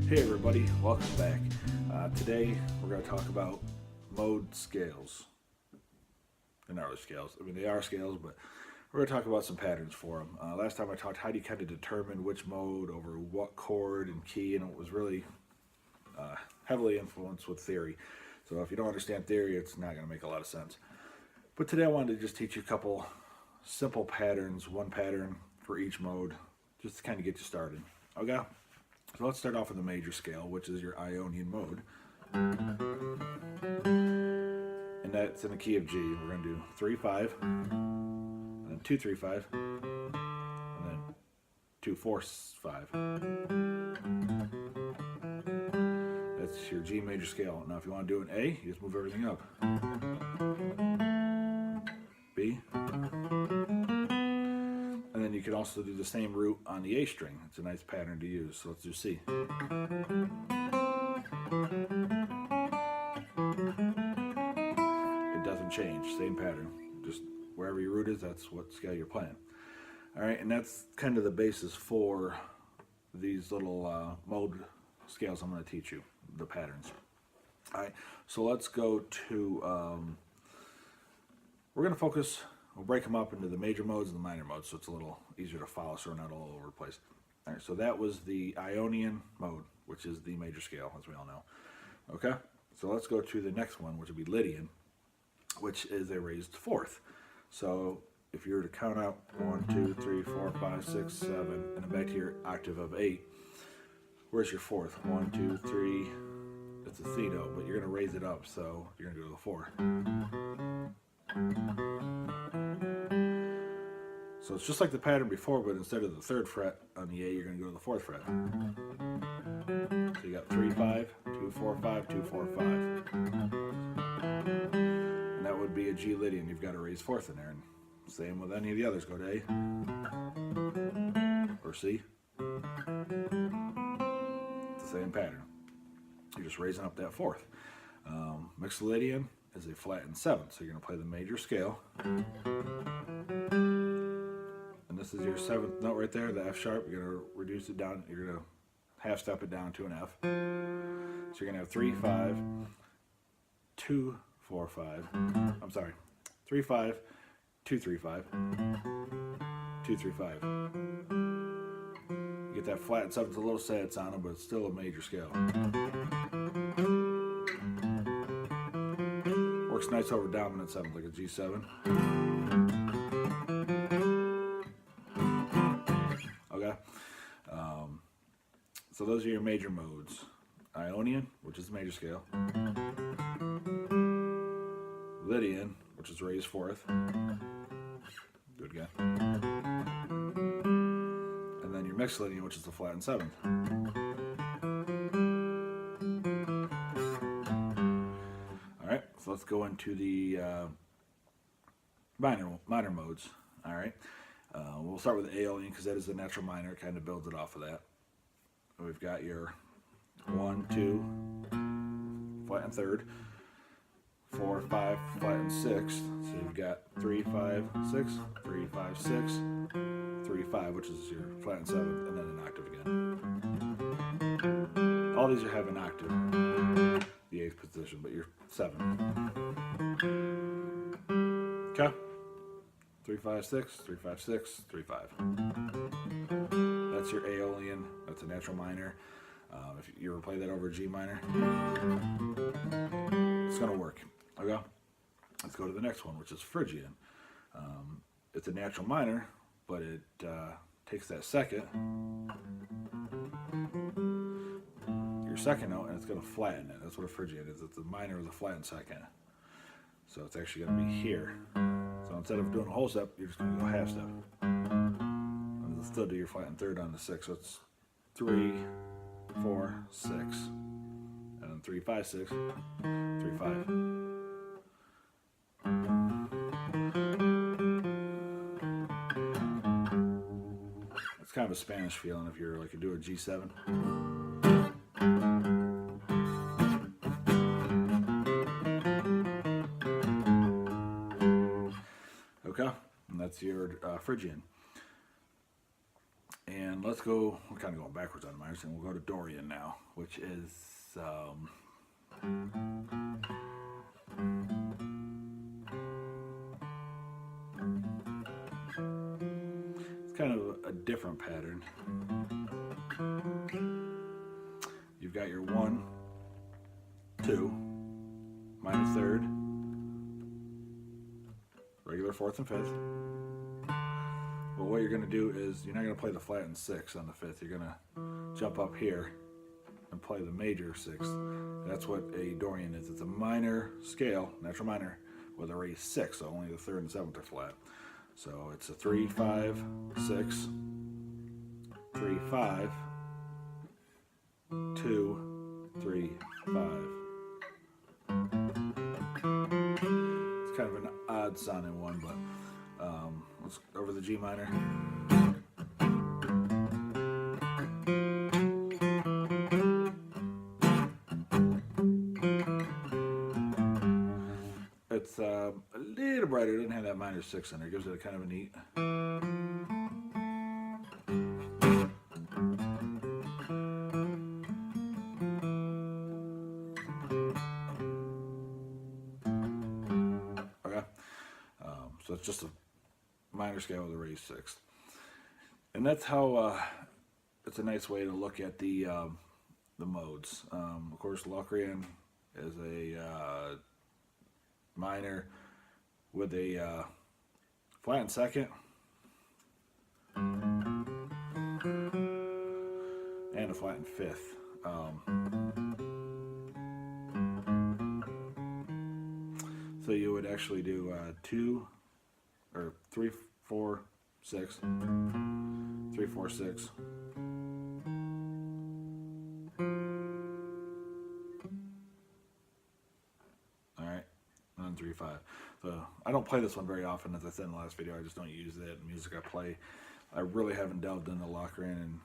Hey everybody, welcome back. Today we're going to talk about mode scales. They're not really scales. I mean, they are scales, but we're going to talk about some patterns for them. Last time I talked how do you kind of determine which mode over what chord and key, and it was really heavily influenced with theory. So if you don't understand theory, it's not going to make a lot of sense. But today I wanted to just teach you a couple simple patterns, one pattern for each mode, just to kind of get you started. Okay? So let's start off with the major scale, which is your Ionian mode. And that's in the key of G. We're going to do 3-5, and then 2-3-5, and then 2-4-5. That's your G major scale. Now if you want to do an A, you just move everything up. B. And then you can also do the same root on the A string. It's a nice pattern to use. So let's do C. It doesn't change, same pattern. Just wherever your root is, that's what scale you're playing. All right, and that's kind of the basis for these little mode scales I'm going to teach you, the patterns. All right, so let's go to, we're going to focus. We'll break them up into the major modes and the minor modes, so it's a little easier to follow, so we're not all over the place. All right, so that was the Ionian mode, which is the major scale, as we all know. Okay, so let's go to the next one, which would be Lydian, which is a raised fourth. So if you were to count out 1, 2, 3, 4, 5, 6, 7, and then back to your octave of 8, where's your fourth? 1, 2, 3. It's a C note, but you're going to raise it up, so you're going to go to the 4. So it's just like the pattern before, but instead of the 3rd fret on the A, you're going to go to the 4th fret. So you got 3, 5, 2, 4, 5, 2, 4, 5. And that would be a G Lydian. You've got a raised 4th in there. And same with any of the others. Go to A or C. It's the same pattern. You're just raising up that 4th. Mixed Lydian is a flattened 7th. So you're going to play the major scale. This is your 7th note right there, the F sharp. You're going to reduce it down. You're going to half step it down to an F. So you're going to have 3, 5, 2, 4, 5. I'm sorry, 3, 5, 2, 3, 5, 2, 3, 5. You get that flat 7th, a little sad sounding, but it's still a major scale. Works nice over dominant 7th, like a G7. So those are your major modes. Ionian, which is the major scale. Lydian, which is raised 4th. Do it again. And then your mixed Lydian, which is the flattened 7th. Alright, so let's go into the minor modes. Alright, we'll start with the Aeolian because that is the natural minor. It kind of builds it off of that. We've got your 1, 2, flattened 3rd, 4, 5, flattened 6th. So you've got 3, 5, 6, 3, 5, 6, 3, 5, which is your flattened 7th, and then an octave again. All these have an octave, the 8th position, but you're 7. Okay. 3, 5, 6, 3, 5, 6, 3, 5. That's your Aeolian. That's a natural minor. If you ever play that over G minor, it's going to work. Okay, let's go to the next one, which is Phrygian. It's a natural minor, but it takes that second, your second note, and it's going to flatten it. That's what a Phrygian is. It's a minor with a flattened second. So it's actually going to be here. So instead of doing a whole step, you're just going to go half step. And still do your flattened 3rd on the 6th. So it's 3, 4, 6, and then 3, 5, 6, 3, 5. It's kind of a Spanish feeling if you're like you do a G7. Okay, and that's your Phrygian. And let's go, we're kind of going backwards on the minors, and we'll go to Dorian now, which is it's kind of a different pattern. You've got your 1, 2, minor third, regular 4th and 5th. Well, what you're going to do is you're not going to play the flattened 6 on the 5th. You're going to jump up here and play the major 6th. That's what a Dorian is. It's a minor scale, natural minor, with a raised 6, so only the 3rd and 7th are flat. So it's a 3, 5, 6, 3, 5, 2, 3, 5. It's kind of an odd sounding one, but let's go over the G minor. It's a little brighter. It didn't have that minor 6 in there. It gives it a kind of a neat. Okay. So it's just a minor scale with a raised 6th. And that's how it's a nice way to look at the modes. Of course, Lydian is a minor with a flattened 2nd and a flattened 5th. So you would actually do 2 or 3, 4, 6, 3, 4, 6. All right, and then 3, 5. So I don't play this one very often, as I said in the last video. I just don't use it in the music I play. I really haven't delved into Lydian and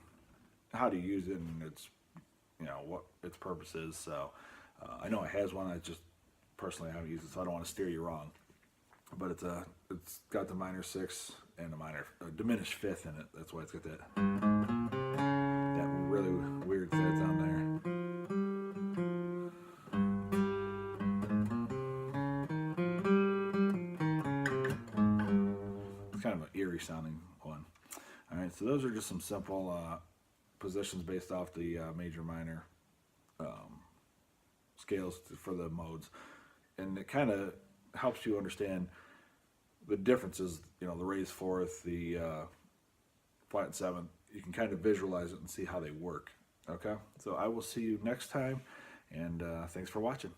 how to use it and its, what its purpose is. So I know it has one. I just personally haven't used it, so I don't want to steer you wrong. But it's got the minor 6 and a diminished 5th in it. That's why it's got that really weird third sound there. It's kind of an eerie sounding one. All right, so those are just some simple positions based off the major minor scales for the modes, and it kind of helps you understand the differences, the raised 4th, the flattened 7th. You can kind of visualize it and see how they work. Okay, so I will see you next time, and thanks for watching.